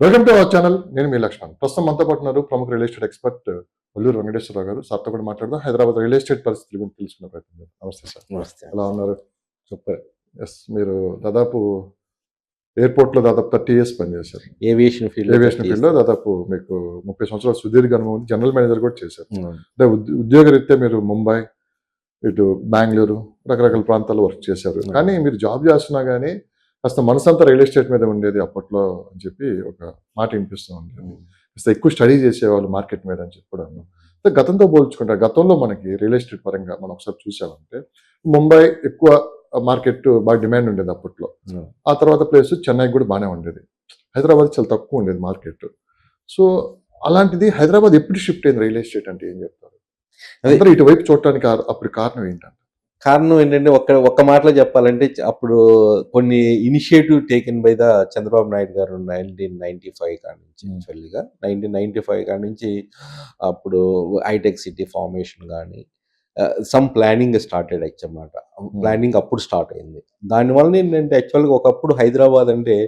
Welcome to our channel. నేను మీ లక్ష్మణ్. ప్రస్తుతం మనతో పాటు ఉన్నారు ప్రముఖ real estate expert Valluru Venkateswararao గారు. సార్తో కూడా మాట్లాడదాం. హైదరాబాద్ రియల్ ఎస్టేట్ పరిస్థితుల గురించి తెలుసుకునే ప్రయత్నం చేద్దాం. నమస్తే సార్. నమస్తే. ఎలా ఉన్నారు? సూపర్. మీరు దాదాపు ఎయిర్‌పోర్ట్‌లో దాదాపు 30 ఇయర్స్ పనిచేశారు. ఏవియేషన్ ఫీల్డ్‌లో దాదాపు మీకు 30 సంవత్సరాల సుదీర్ఘ అనుభవం ఉంది. జనరల్ మేనేజర్ కూడా చేశారు. అవును. అంటే ఉద్యోగరీత్యా మీరు ముంబై, ఇటు బెంగుళూరు రకరకాల ప్రాంతాల్లో వర్క్ చేశారు. కానీ మీరు జాబ్ చేస్తున్నా గానీ కాస్త మనసంతా రియల్ ఎస్టేట్ మీద ఉండేది అప్పట్లో అని చెప్పి ఒక మాట వినిపిస్తూ ఉండేది. కాస్త ఎక్కువ స్టడీ చేసేవాళ్ళు మార్కెట్ మీద అని చెప్పి కూడా అన్నాం. గతంతో పోల్చుకుంటే గతంలో మనకి రియల్ ఎస్టేట్ పరంగా మనం ఒకసారి చూసామంటే ముంబై ఎక్కువ మార్కెట్ బాగా డిమాండ్ ఉండేది అప్పట్లో. ఆ తర్వాత ప్లేస్ చెన్నై కూడా బాగానే ఉండేది. హైదరాబాద్ చాలా తక్కువ ఉండేది మార్కెట్. సో అలాంటిది హైదరాబాద్ ఎప్పుడు షిఫ్ట్ అయింది రియల్ ఎస్టేట్ అంటే ఏం చెప్తారు? అందరూ ఇటువైపు చూడటానికి అప్పుడు కారణం ఏంటంటే? కారణం ఏంటంటే ఒక్క మాటలో చెప్పాలంటే అప్పుడు కొన్ని initiative taken by the Chandrababu Naidu గారు 1995 కాడి నుంచి యాక్చువల్గా 1995 కాడి నుంచి అప్పుడు హైటెక్ సిటీ ఫార్మేషన్ కానీ సమ్ ప్లానింగ్ స్టార్టెడ్ అన్నమాట. ప్లానింగ్ అప్పుడు స్టార్ట్ అయింది. దానివల్ల ఏంటంటే యాక్చువల్గా ఒకప్పుడు హైదరాబాద్ అంటే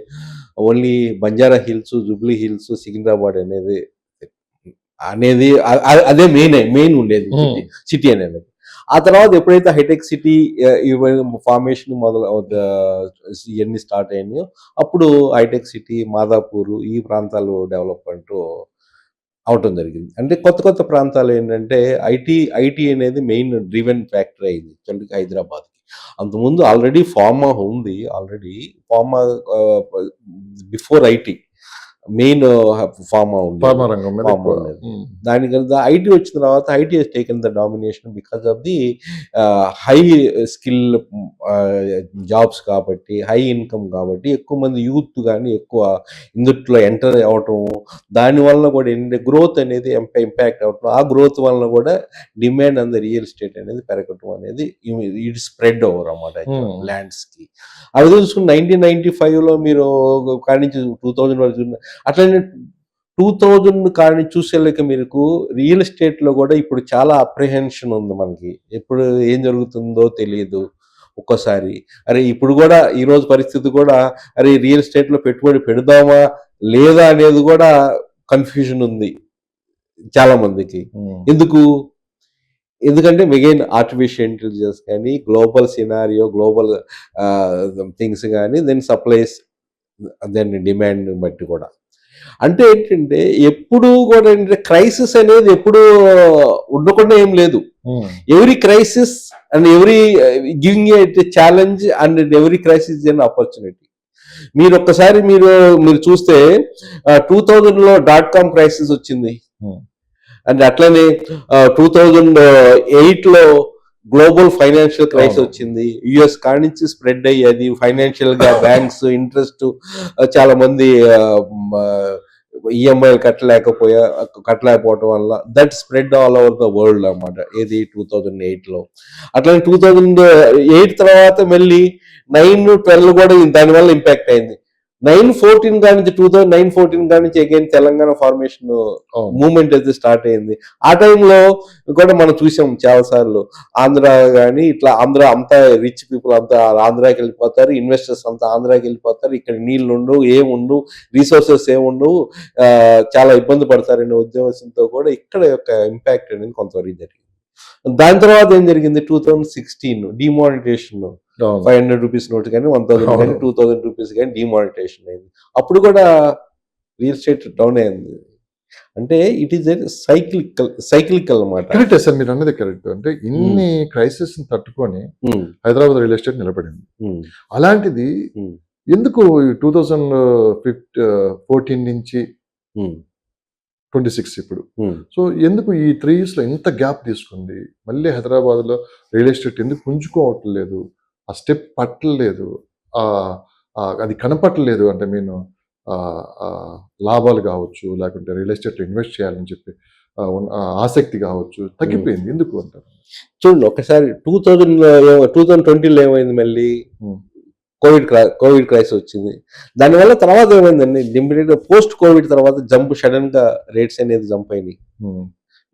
only Banjara hills, Jubilee hills, Secunderabad అనేది అదే మెయిన్ ఉండేది సిటీ అనేది. ఆ తర్వాత ఎప్పుడైతే హైటెక్ సిటీ ఫార్మేషన్ ఇవన్నీ స్టార్ట్ అయినాయో అప్పుడు హైటెక్ సిటీ, మాదాపూర్ ఈ ప్రాంతాలు డెవలప్మెంట్ అవటం జరిగింది. అంటే కొత్త ప్రాంతాలు ఏంటంటే ఐటీ అనేది మెయిన్ డ్రివెన్ ఫ్యాక్టర్ అయింది హైదరాబాద్కి. అంతకుముందు ఆల్రెడీ ఫార్మా ఉంది. Pharma before IT main pharma ఉండేది. దానికి ఐటీ వచ్చిన తర్వాత IT has taken the domination because of the high skill jobs కాబట్టి, హై ఇన్కమ్ కాబట్టి ఎక్కువ మంది యూత్ కానీ ఎక్కువ ఇందుట్లో ఎంటర్ అవటం, దానివల్ల కూడా ఏంటంటే గ్రోత్ అనేది ఇంపాక్ట్ అవటం, ఆ గ్రోత్ వలన కూడా demand on the real estate అనేది పెరగటం అనేది ఇట్ స్ప్రెడ్ ఓవర్ అన్నమాట ల్యాండ్స్కి. అవి చూసుకుని 1995లో మీరు కాడి నుంచి 2000 వరకు అట్లనే 2000 కాడి చూసేలేక మీకు రియల్ ఎస్టేట్లో కూడా ఇప్పుడు చాలా అప్రిహెన్షన్ ఉంది మనకి. ఎప్పుడు ఏం జరుగుతుందో తెలియదు ఒక్కోసారి. అరే ఇప్పుడు కూడా ఈరోజు పరిస్థితి కూడా అరే రియల్ ఎస్టేట్లో పెట్టుబడి పెడదామా లేదా అనేది కూడా కన్ఫ్యూజన్ ఉంది చాలా మందికి. ఎందుకంటే మెయిన్ ఆర్టిఫిషియల్ ఇంటెలిజెన్స్ కానీ, గ్లోబల్ సినారియో, గ్లోబల్ థింగ్స్ కానీ, దెన్ సప్లైస్, దెన్ డిమాండ్ బట్టి కూడా. అంటే ఏంటంటే ఎప్పుడు కూడా ఏంటంటే క్రైసిస్ అనేది ఎప్పుడు ఉండకుండా ఏం లేదు. Every crisis and every giving a challenge and every crisis an opportunity. మీరు ఒక్కసారి మీరు చూస్తే 2000లో .com క్రైసిస్ వచ్చింది. అండ్ అట్లనే 2008లో గ్లోబల్ ఫైనాన్షియల్ క్రైసిస్ వచ్చింది. యుఎస్ కాడి నుంచి స్ప్రెడ్ అయ్యేది ఫైనాన్షియల్ గా బ్యాంక్స్ ఇంట్రెస్ట్, చాలా మంది ఈఎంఐలు కట్టలేకపోవటం వల్ల that spread all over the world అన్నమాట. ఏది 2008లో. అట్లనే 2008 తర్వాత మళ్ళీ 9-12 కూడా దానివల్ల ఇంపాక్ట్ అయింది. 9-14 కాడి నుంచి 2009-14 కాడి నుంచి అగైన్ తెలంగాణ ఫార్మేషన్ మూవ్మెంట్ అయితే స్టార్ట్ అయింది. ఆ టైంలో కూడా మనం చూసాం చాలా సార్లు. ఆంధ్ర కానీ ఇట్లా ఆంధ్ర అంతా రిచ్ పీపుల్ అంతా ఆంధ్రాకి వెళ్ళిపోతారు, ఇన్వెస్టర్స్ అంతా ఆంధ్రాకి వెళ్ళిపోతారు, ఇక్కడ నీళ్లు ఉండవు, ఏముండవు, రీసోర్సెస్ ఏముండవు, చాలా ఇబ్బంది పడతారనే ఉద్దేశంతో కూడా ఇక్కడ యొక్క ఇంపాక్ట్ అనేది కొంతవరకు జరిగింది. దాని తర్వాత ఏం జరిగింది? 2016 డిమానిటైజేషన్, 500 రూపీస్ నోట్ కానీ 1000 కానీ 2000 రూపీస్ కానీ డిమానిటైజేషన్ అయింది. అప్పుడు కూడా రియల్ ఎస్టేట్ డౌన్ అయింది. అంటే ఇట్ ఈస్ సైక్లికల్ అన్నమాట. కరెక్ట్ సార్, మీరు అన్నది కరెక్ట్. అంటే ఇన్ని క్రైసిస్ తట్టుకొని హైదరాబాద్ రియల్ ఎస్టేట్ నిలబడింది. అలాంటిది ఎందుకు 2014 నుంచి 26 ఇప్పుడు, సో ఎందుకు ఈ 3 years లో ఇంత గ్యాప్ తీసుకుంది? మళ్ళీ హైదరాబాద్ లో రియల్ ఎస్టేట్ ఎందుకు పుంజుకోవట్లేదు? ఆ స్టెప్ పట్టలేదు, అది కనపట్టలేదు. అంటే నేను లాభాలు కావచ్చు, లేకుంటే రియల్ ఎస్టేట్ ఇన్వెస్ట్ చేయాలని చెప్పి ఆసక్తి కావచ్చు, తగ్గిపోయింది. ఎందుకు అంటారు? చూడండి ఒకసారి 2020లో ఏమైంది? మళ్ళీ కోవిడ్ క్రైసిస్ వచ్చింది. దానివల్ల తర్వాత ఏమైందండి, ఇమ్మీడియట్ గా పోస్ట్ కోవిడ్ తర్వాత సడన్ గా రేట్స్ అనేది జంప్ అయినాయి.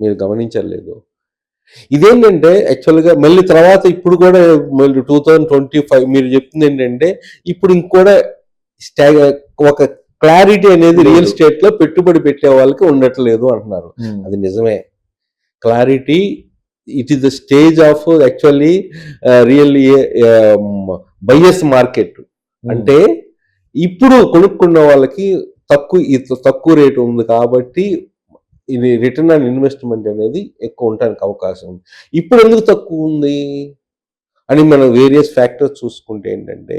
మీరు గమనించలేదు? ఇదేంటంటే యాక్చువల్గా మళ్ళీ తర్వాత ఇప్పుడు కూడా మళ్ళీ 2025 మీరు చెప్తుంది ఏంటంటే ఇప్పుడు ఇంకోడా ఒక క్లారిటీ అనేది లేదు. రియల్ ఎస్టేట్ లో పెట్టుబడి పెట్టే వాళ్ళకి ఉండట్లేదు అంటున్నారు. అది నిజమే. Clarity it is the stage of actually really buyers market. అంటే ఇప్పుడు కొనుక్కున్న వాళ్ళకి తక్కువ రేటు ఉంది కాబట్టి ఇది రిటర్న్ ఆన్ ఇన్వెస్ట్మెంట్ అనేది ఎక్కువ ఉండడానికి అవకాశం ఉంది. ఇప్పుడు ఎందుకు తక్కువ ఉంది అని మనం వేరియస్ ఫ్యాక్టర్స్ చూసుకుంటే ఏంటంటే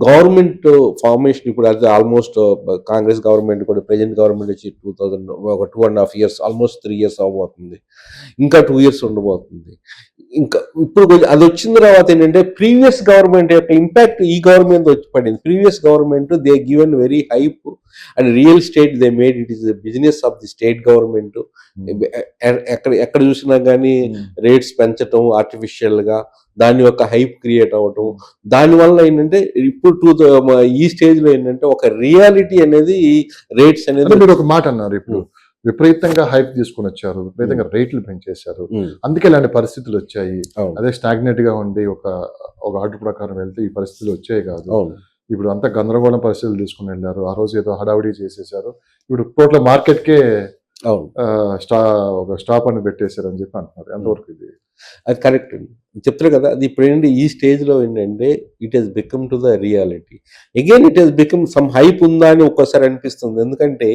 గవర్నమెంట్ ఫార్మేషన్ ఇప్పుడు అది ఆల్మోస్ట్ కాంగ్రెస్ గవర్నమెంట్ కూడా ప్రెజెంట్ గవర్నమెంట్ వచ్చి 2000 ఒక 2.5 years ఆల్మోస్ట్ 3 years అవబోతుంది. ఇంకా 2 years ఉండబోతుంది. ఇంకా ఇప్పుడు అది వచ్చిన తర్వాత ఏంటంటే ప్రీవియస్ గవర్నమెంట్ యొక్క ఇంపాక్ట్ ఈ గవర్నమెంట్ వచ్చి పడింది. Previous government they given very hype and real estate they made it is the business of the state government. ఎక్కడ చూసినా కానీ రేట్స్ పెంచటం ఆర్టిఫిషియల్ గా, దాని యొక్క హైప్ క్రియేట్ అవ్వటం, దానివల్ల ఏంటంటే ఇప్పుడు ఈ స్టేజ్ లో ఏంటంటే ఒక రియాలిటీ అనేది రేట్స్ అనేది. మీరు ఒక మాట అన్నారు, ఇప్పుడు విపరీతంగా హైప్ తీసుకుని వచ్చారు, విపరీతంగా రేట్లు పెంచేశారు, అందుకే ఇలాంటి పరిస్థితులు వచ్చాయి. అదే స్టాగ్నేట్ గా ఉండి ఒక ఆర్డర్ ప్రకారం వెళ్తే ఈ పరిస్థితులు వచ్చాయి కాదు. ఇప్పుడు అంతా గందరగోళం పరిస్థితులు తీసుకుని వెళ్ళారు. ఆ రోజు ఏదో హడావిడి చేసేసారు, ఇప్పుడు టోటల్ మార్కెట్ కే ఒక స్టాప్ అని పెట్టేశారు అని చెప్పి అంటున్నారు. ఎంతవరకు ఇది? అది కరెక్ట్ అండి, చెప్తారు కదా. అది ఇప్పుడు ఏంటంటే ఈ స్టేజ్ లో ఏంటంటే it has become to the reality again. It has become some hype ఉందా అని ఒక్కోసారి అనిపిస్తుంది. ఎందుకంటే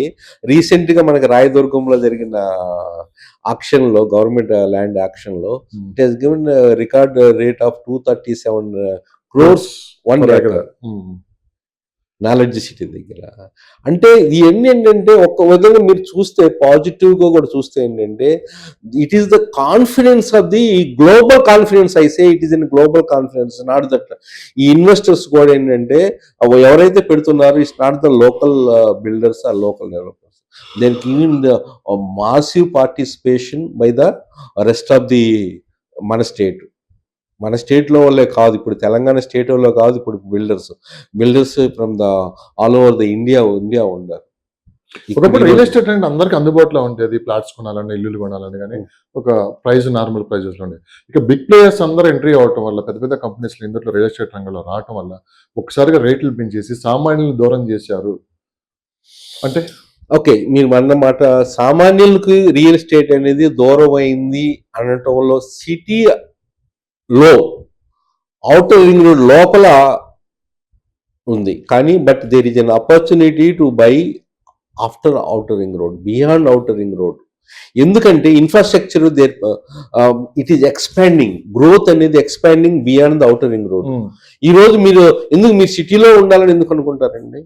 రీసెంట్ గా మనకి రాయదుర్గంలో జరిగిన ఆక్షన్ లో, గవర్నమెంట్ ల్యాండ్ ఆక్షన్ లో it has given record rate of 237 crores 1 acre knowledge city దగ్గర. అంటే ఇవన్నీ ఏంటంటే ఒక విధంగా మీరు చూస్తే పాజిటివ్ గా కూడా చూస్తే ఏంటంటే it is the confidence of the global confidence. I say it is in global confidence, not that ఈ ఇన్వెస్టర్స్ కూడా ఏంటంటే ఎవరైతే పెడుతున్నారో it's not the local builders or local developers. They're giving the massive participation by the rest of the మన state లో వాళ్ళే కాదు, ఇప్పుడు తెలంగాణ స్టేట్ లో కాదు, ఇప్పుడు builders from the all over the India ఉన్నారు. ఒకప్పుడు రియల్ ఎస్టేట్ అంటే అందరికి అందుబాటులో ఉండేది, ప్లాట్స్ కొనాలని, ఇల్లులు కొనాలని, కానీ ఒక ప్రైస్ నార్మల్ ప్రైజెస్ లో ఉండేది. ఇక బిగ్ ప్లేయర్స్ అందరూ ఎంట్రీ అవటం వల్ల, పెద్ద పెద్ద కంపెనీస్ ఇందులో రియల్ ఎస్టేట్ రంగంలో రావటం వల్ల ఒకసారిగా రేట్లు పెంచేసి సామాన్యులను దూరం చేశారు. అంటే ఓకే, మీరు అన్న మాట సామాన్యులకు రియల్ ఎస్టేట్ అనేది దూరం అయింది అనటంలో సిటీ లో ఔటర్ రింగ్ రోడ్ లోపల ఉంది కానీ, but there is an opportunity to buy after outer ring road, beyond outer ring road. ఎందుకంటే infrastructure there it is expanding, growth అనేది expanding beyond the outer ring road. ఈ రోజు మీరు సిటీలో ఉండాలని ఎందుకు అనుకుంటారండి?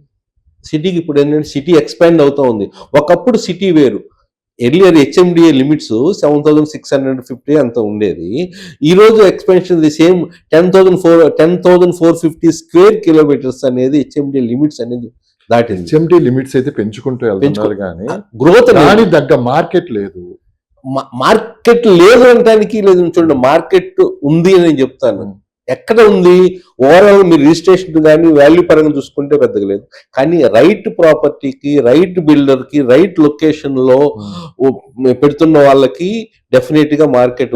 సిటీకి ఇప్పుడు ఏంటంటే సిటీ ఎక్స్పాండ్ అవుతా ఉంది. ఒకప్పుడు సిటీ వేరు, ఎర్లియర్ హెచ్ఎండిఏ లిమిట్స్ 7,650 అంత ఉండేది. ఈ రోజు expansion the same 10,450 square kilometres అనేది హెచ్ఎండిఏ లిమిట్స్ అనేది దాటింది. హెచ్ఎండి లిమిట్స్ అయితే పెంచుకుంటూ వెళ్తున్నారు కానీ గ్రోత్ దాని తగ్గ మార్కెట్ లేదు. మార్కెట్ లేదు అనడానికి లేదు. చూడండి, మార్కెట్ ఉంది అని నేను చెప్తాను. ఎక్కడ ఉంది? ఓవరాల్ మీరు రిజిస్ట్రేషన్ కానీ వాల్యూ పరంగా చూసుకుంటే పెద్దగా లేదు. కానీ రైట్ ప్రాపర్టీకి, రైట్ బిల్డర్ కి, రైట్ లొకేషన్ లో పెడుతున్న వాళ్ళకి డెఫినెట్ గా మార్కెట్